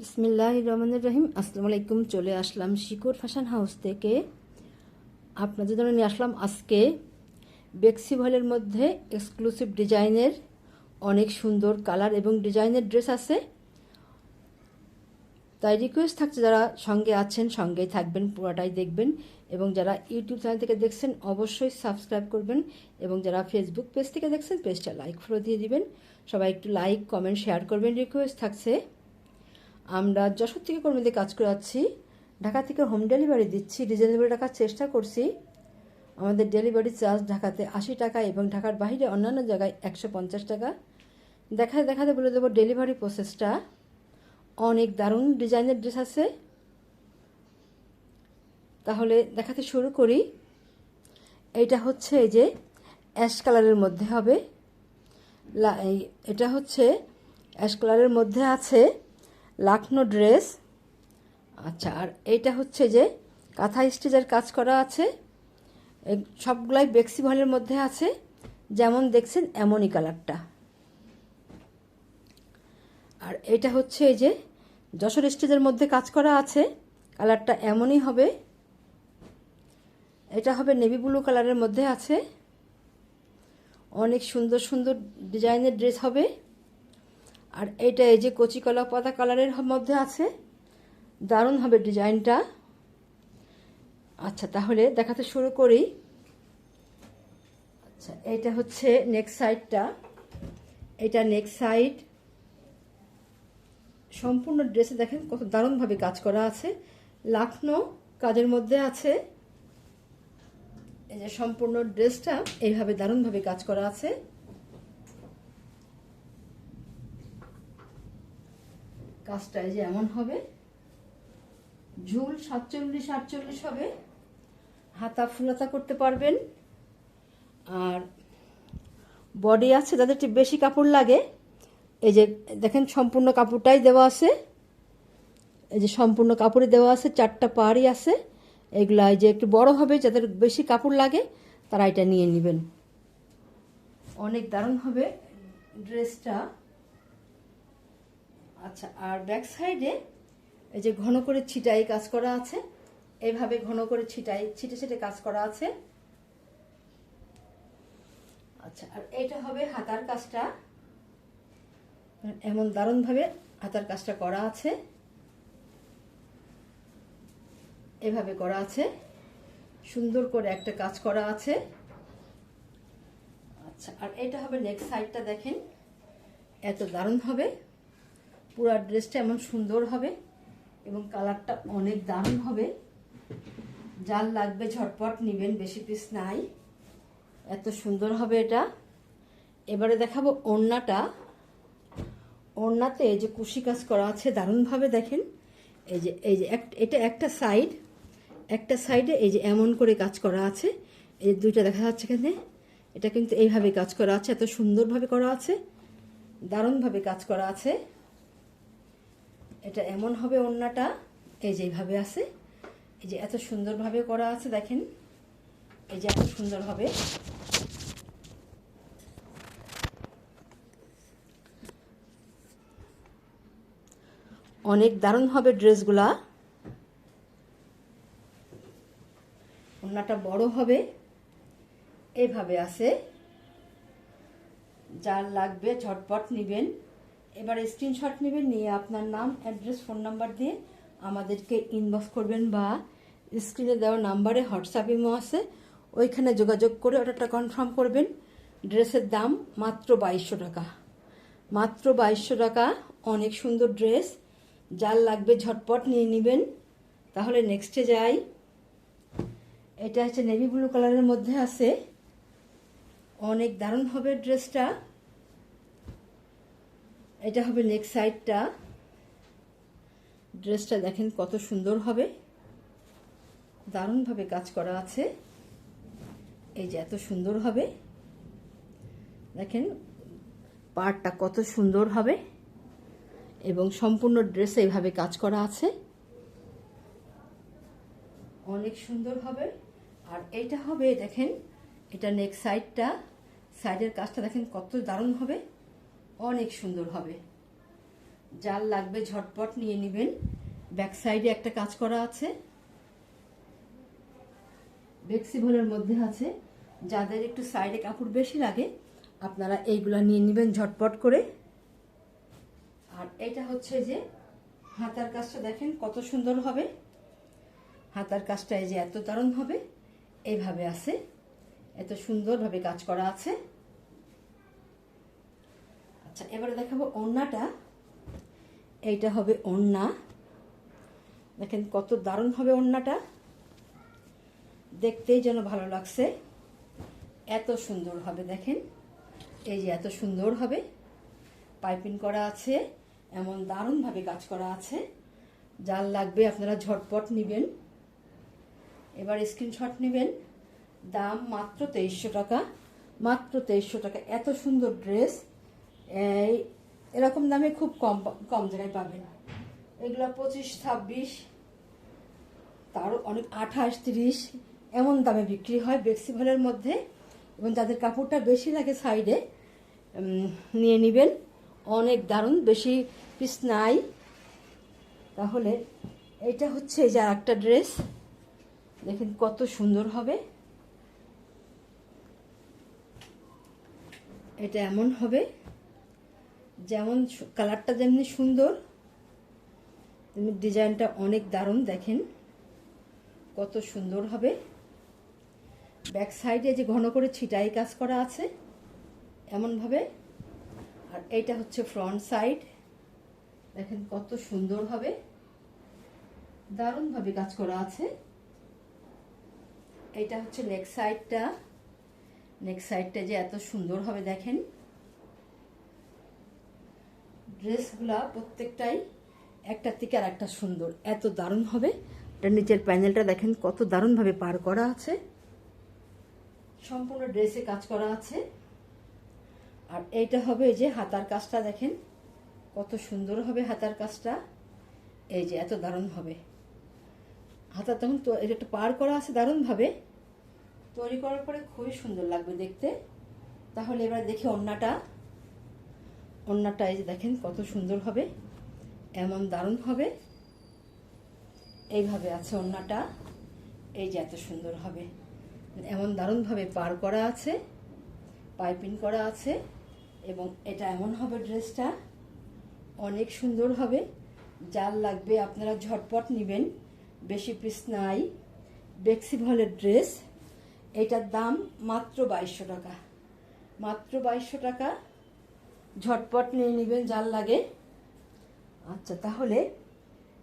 বিসমিল্লাহির রহমানির রহিম। আসসালামু আলাইকুম। চলে আসলাম শিকোর ফ্যাশন হাউস থেকে। আপনাদের জন্য নিয়ে আসলাম আজকে বেক্সি ভয়েলের মধ্যে এক্সক্লুসিভ ডিজাইনের অনেক সুন্দর কালার এবং ডিজাইনের ড্রেস আছে। তাই রিকোয়েস্ট থাকছে, যারা সঙ্গে আছেন সঙ্গেই থাকবেন, পুরোটাই দেখবেন। এবং যারা ইউটিউব চ্যানেল থেকে দেখছেন অবশ্যই সাবস্ক্রাইব করবেন, এবং যারা ফেসবুক পেজ থেকে দেখছেন পেজটা লাইক ফলো দিয়ে দিবেন। সবাই একটু লাইক কমেন্ট শেয়ার করবেন, রিকোয়েস্ট থাকছে। আমরা যশোর থেকে কর্মীদের কাজ করাচ্ছি, ঢাকা থেকে হোম ডেলিভারি দিচ্ছি, রিজনেবল রাখার চেষ্টা করছি। আমাদের ডেলিভারি চার্জ ঢাকাতে 80 টাকা এবং ঢাকার বাইরে অন্যান্য জায়গায় 150 টাকা। দেখাতে বলে দেবো ডেলিভারি প্রসেসটা। অনেক দারুণ ডিজাইনের ড্রেস আছে, তাহলে দেখাতে শুরু করি। এইটা হচ্ছে এই যে অ্যাশ কালারের মধ্যে হবে, এটা হচ্ছে অ্যাশ কালারের মধ্যে আছে লাখনো ড্রেস। আচ্ছা, আর এইটা হচ্ছে যে কাঁথা স্টিচের কাজ করা আছে। সবগুলাই বেক্সি ভয়েলের মধ্যে আছে, যেমন দেখছেন এমনই কালারটা। আর এটা হচ্ছে এই যে যশোর স্টিচের মধ্যে কাজ করা আছে, কালারটা এমনই হবে। এটা হবে নেভি ব্লু কালারের মধ্যে আছে। অনেক সুন্দর সুন্দর ডিজাইনের ড্রেস হবে। আর এইটা এই যে কচি কলা পাতা কালারের মধ্যে আছে, দারুণ হবে ডিজাইনটা। আচ্ছা, তাহলে দেখাতে শুরু করি। আচ্ছা, এইটা হচ্ছে নেক সাইডটা। এটা নেক সাইড। সম্পূর্ণ ড্রেসে দেখেন কত দারুণভাবে কাজ করা আছে, লাখনো কাজের মধ্যে আছে। এই যে সম্পূর্ণ ড্রেসটা এইভাবে দারুণভাবে কাজ করা আছে। কাজটা এই যে এমন হবে, ঝুল 47-48 হবে, হাতা ফুলাতা করতে পারবেন। আর বডি আছে, যাদের একটু বেশি কাপড় লাগে, এই যে দেখেন সম্পূর্ণ কাপড়টাই দেওয়া আছে। এই যে সম্পূর্ণ কাপড়ই দেওয়া আছে, 4টা পাড়ই আছে। এগুলা এই যে একটু বড় হবে, যাদের বেশি কাপড় লাগে তারা এটা নিয়ে নেবেন। অনেক দারুণ হবে ড্রেসটা। আচ্ছা, আর ব্যাক সাইডে এই যে ঘন করে ছিটাই কাজ করা আছে, এইভাবে ঘন করে ছিটে ছিটে কাজ করা আছে। আচ্ছা, আর এটা হবে হাতার কাজটা। এমন দারুণভাবে হাতার কাজটা করা আছে, এভাবে করা আছে, সুন্দর করে একটা কাজ করা আছে। আচ্ছা, আর এটা হবে নেক সাইডটা। দেখেন এত দারুণ হবে, পুরো ড্রেসটা এমন সুন্দর হবে এবং কালারটা অনেক দারুণ হবে। যার লাগবে ঝটপট নেবেন, বেশি পিস নাই, এত সুন্দর হবে এটা। এবারে দেখাবো ওড়নাটা। ওড়নাতে এই যে কুশি কাজ করা আছে দারুণভাবে। দেখেন এই যে এটা একটা সাইডে এই যে এমন করে কাজ করা আছে। এই দুইটা দেখা যাচ্ছে এখানে, এটা কিন্তু এইভাবে কাজ করা আছে, এত সুন্দরভাবে করা আছে, দারুণভাবে কাজ করা আছে। এটা এমন হবে ওড়নাটা, এই যে এইভাবে আছে, এই যে এত সুন্দরভাবে করা আছে। দেখেন এই যে এত সুন্দর হবে। অনেক দারুণ হবে ড্রেসগুলা। ওড়নাটা বড় হবে, এইভাবে আছে। যার লাগবে ঝটপট নেবেন। এবার স্ক্রিনশট নেবেন, নিয়ে আপনার নাম, অ্যাড্রেস, ফোন নাম্বার দিয়ে আমাদেরকে ইনবক্স করবেন, বা স্ক্রিনে দেওয়া নাম্বারে হোয়াটসঅ্যাপ ইমো আছে, ওইখানে যোগাযোগ করে অর্ডারটা কনফার্ম করবেন। ড্রেসের দাম মাত্র 2200 টাকা, মাত্র 2200 টাকা। অনেক সুন্দর ড্রেস, যার লাগবে ঝটপট নিয়ে নেবেন। তাহলে নেক্সটে যাই। এটা হচ্ছে নেভি ব্লু কালারের মধ্যে আছে, অনেক দারুণ হবে ড্রেসটা। এটা হবে নেক সাইডটা। ড্রেসটা দেখেন কত সুন্দর হবে, দারুণভাবে কাজ করা আছে। এই যে এত সুন্দর হবে, দেখেন পাড়টা কত সুন্দর হবে, এবং সম্পূর্ণ ড্রেসে এইভাবে কাজ করা আছে, অনেক সুন্দর হবে। আর এইটা হবে দেখেন, এটা নেক সাইডটা, সাইডের কাজটা দেখেন কত দারুণ হবে, অনেক সুন্দর হবে। যার লাগবে ঝটপট নিয়ে নেবেন। ব্যাক সাইডে একটা কাজ করা আছে, ফ্লেক্সিবলের মধ্যে আছে। যাদের একটু সাইডে কাপড় বেশি লাগে আপনারা এইগুলা নিয়ে নেবেন ঝটপট করে। আর এটা হচ্ছে যে হাতার কাজটা দেখেন কত সুন্দর হবে। হাতার কাজটা এই যে এত দারুণ হবে, এইভাবে আছে, এত সুন্দরভাবে কাজ করা আছে। আচ্ছা, এবারে দেখাবো ওড়নাটা। এইটা হবে ওড়না, দেখেন কত দারুণ হবে ওড়নাটা, দেখতেই যেন ভালো লাগছে, এত সুন্দর হবে। দেখেন এই যে এত সুন্দর হবে, পাইপিং করা আছে, এমন দারুণভাবে কাজ করা আছে। যার লাগবে আপনারা ঝটপট নেবেন। এবার স্ক্রিনশট নেবেন। দাম মাত্র 2300 টাকা, মাত্র 2300 টাকা। এত সুন্দর ড্রেস এরকম দামে খুব কম কম জায়গায় পাবেন। এগুলো 25, 26, তারও অনেক 28, 30 এমন দামে বিক্রি হয় ফ্লেক্সিবলের মধ্যে। এবং যাদের কাপড়টা বেশি লাগে সাইডে নিয়ে নেবেন, অনেক দারুণ, বেশি পিস নাই। তাহলে এটা হচ্ছে এই যে আর একটা ড্রেস, দেখেন কত সুন্দর হবে। এটা এমন হবে, যেমন কালারটা যেমনি সুন্দর তেমনি ডিজাইনটা অনেক দারুণ। দেখেন কত সুন্দর হবে। ব্যাক সাইডে যে ঘন করে ছিটাই কাজ করা আছে এমনভাবে। আর এইটা হচ্ছে ফ্রন্ট সাইড, দেখেন কত সুন্দর হবে, দারুণভাবে কাজ করা আছে। এইটা হচ্ছে নেক সাইডটা, নেক সাইডটা যে এত সুন্দর হবে দেখেন। ড্রেসগুলা প্রত্যেকটাই একটা থেকে আর একটা সুন্দর, এত দারুণ হবে। এটা নিচের প্যানেলটা দেখেন কত দারুণভাবে পার করা আছে, সম্পূর্ণ ড্রেসে কাজ করা আছে। আর এইটা হবে এই যে হাতার কাজটা, দেখেন কত সুন্দর হবে হাতার কাজটা, এই যে এত দারুণ হবে। হাতা তখন তো এটা একটু পার করা আছে দারুণভাবে, তৈরি করার পরে খুবই সুন্দর লাগবে দেখতে। তাহলে এবার দেখি ওড়নাটা। ওড়নাটা এই যে দেখেন কত সুন্দর হবে, এমন দারুণ হবে, এইভাবে আছে ওড়নাটা, এই যে এত সুন্দর হবে, এমন দারুণভাবে পার করা আছে, পাইপিং করা আছে। এবং এটা এমন হবে ড্রেসটা, অনেক সুন্দর হবে। যার লাগবে আপনারা ঝটপট নেবেন, বেশি পিস নাই, ফ্লেক্সিবলের ড্রেস। এটার দাম মাত্র 2200 টাকা, মাত্র 2200 টাকা। ঝটপট নিয়ে নেবেন যার লাগে। আচ্ছা, তাহলে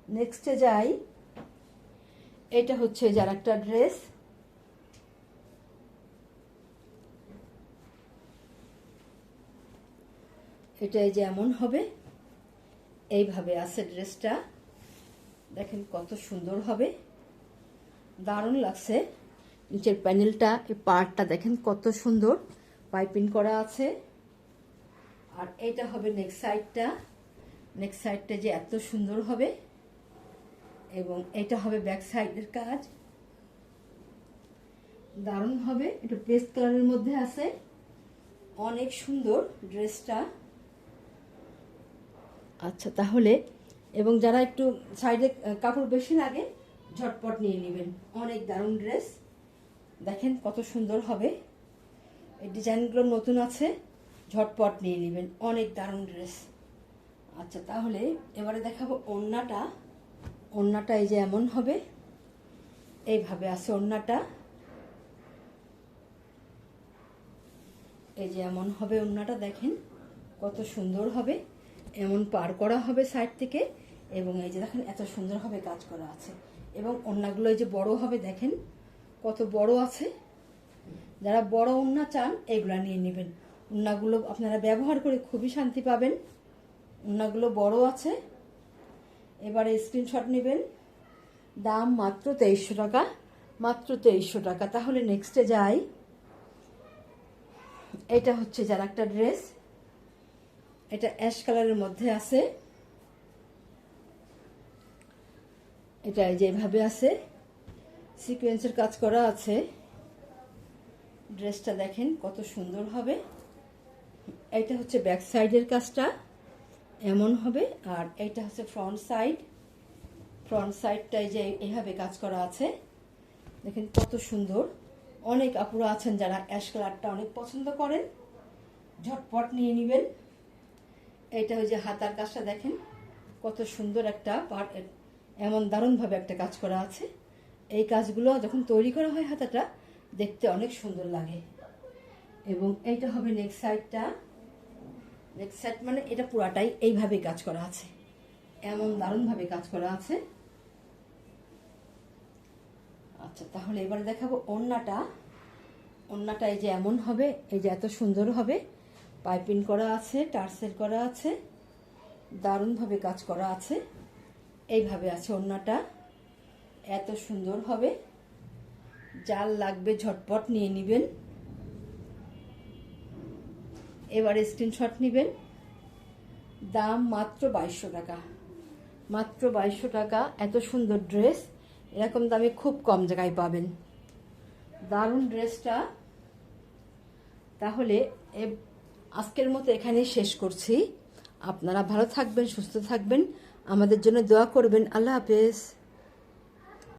নেক্সটে যাই। এটা হচ্ছে যার একটা ড্রেস, এটাই যে এমন হবে, এইভাবে আছে ড্রেসটা, দেখেন কত সুন্দর হবে, দারুণ লাগছে। নিচের প্যানেলটা, এই পার্টটা দেখেন কত সুন্দর পাইপিং করা আছে। আর এইটা হবে নেক সাইডটা, নেক সাইডটা যে এত সুন্দর হবে। এবং এটা হবে ব্যাক সাইডের কাজ, দারুণ হবে। এটা পেস্ট কালারের মধ্যে আছে, অনেক সুন্দর ড্রেসটা। আচ্ছা, তাহলে এবং যারা একটু সাইডে কাপড় বেশি লাগে ঝটপট নিয়ে নেবেন, অনেক দারুণ ড্রেস, দেখেন কত সুন্দর হবে। এই ডিজাইনগুলো নতুন আছে, ঝটপট নিয়ে নেবেন, অনেক দারুণ ড্রেস। আচ্ছা, তাহলে এবারে দেখাবো ওড়নাটা। ওড়নাটা এই যে এমন হবে, এইভাবে আছে ওড়নাটা, এই যে এমন হবে ওড়নাটা, দেখেন কত সুন্দর হবে, এমন পার করা হবে সাইড থেকে। এবং এই যে দেখেন এত সুন্দরভাবে কাজ করা আছে। এবং ওড়নাগুলো এই যে বড় হবে, দেখেন কত বড় আছে। যারা বড় ওড়না চান এগুলা নিয়ে নেবেন, ওড়নাগুলো আপনারা ব্যবহার করে খুবই শান্তি পাবেন, ওড়নাগুলো বড় আছে। এবারে স্ক্রিনশট নেবেন। দাম মাত্র 2300 টাকা, মাত্র 2300 টাকা। তাহলে নেক্সটে যাই। এটা হচ্ছে যার একটা ড্রেস, এটা অ্যাশ কালারের মধ্যে আছে, এটা যেভাবে আছে সিকোয়েন্সের কাজ করা আছে। ড্রেসটা দেখেন কত সুন্দর হবে। এটা হচ্ছে ব্যাক সাইডের কাজটা, এমন হবে। আর এইটা হচ্ছে ফ্রন্ট সাইড। ফ্রন্ট সাইডটাই যে এইভাবে কাজ করা আছে, দেখেন কত সুন্দর। অনেক আপুরা আছেন যারা অ্যাশ কালারটা অনেক পছন্দ করেন, ঝটপট নিয়ে নেবেন। এইটা ওই যে হাতার কাজটা দেখেন কত সুন্দর একটা এমন দারুণভাবে একটা কাজ করা আছে। এই কাজগুলো যখন তৈরি করা হয় হাতাটা দেখতে অনেক সুন্দর লাগে। এবং এইটা হবে নেক্সট সাইডটা। নেক্সট সাইড মানে এটা পুরাটাই এইভাবে কাজ করা আছে, এমন দারুণভাবে কাজ করা আছে। আচ্ছা, তাহলে এবারে দেখাবো ওড়নাটা। ওড়নাটা এই যে এমন হবে, এই যে এত সুন্দর হবে, পাইপিং করা আছে, টার্সেল করা আছে, দারুণভাবে কাজ করা আছে। এইভাবে আছে ওড়নাটা, এত সুন্দর হবে। যার লাগবে ঝটপট নিয়ে নেবেন। এবারে স্ক্রিনশট নেবেন। দাম মাত্র 2200 টাকা, মাত্র 2200 টাকা। এত সুন্দর ড্রেস এরকম দামে খুব কম জায়গায় পাবেন। দারুণ ড্রেসটা। তাহলে আজকের মতো এখানেই শেষ করছি। আপনারা ভালো থাকবেন, সুস্থ থাকবেন, আমাদের জন্য দোয়া করবেন। আল্লাহ হাফেজ।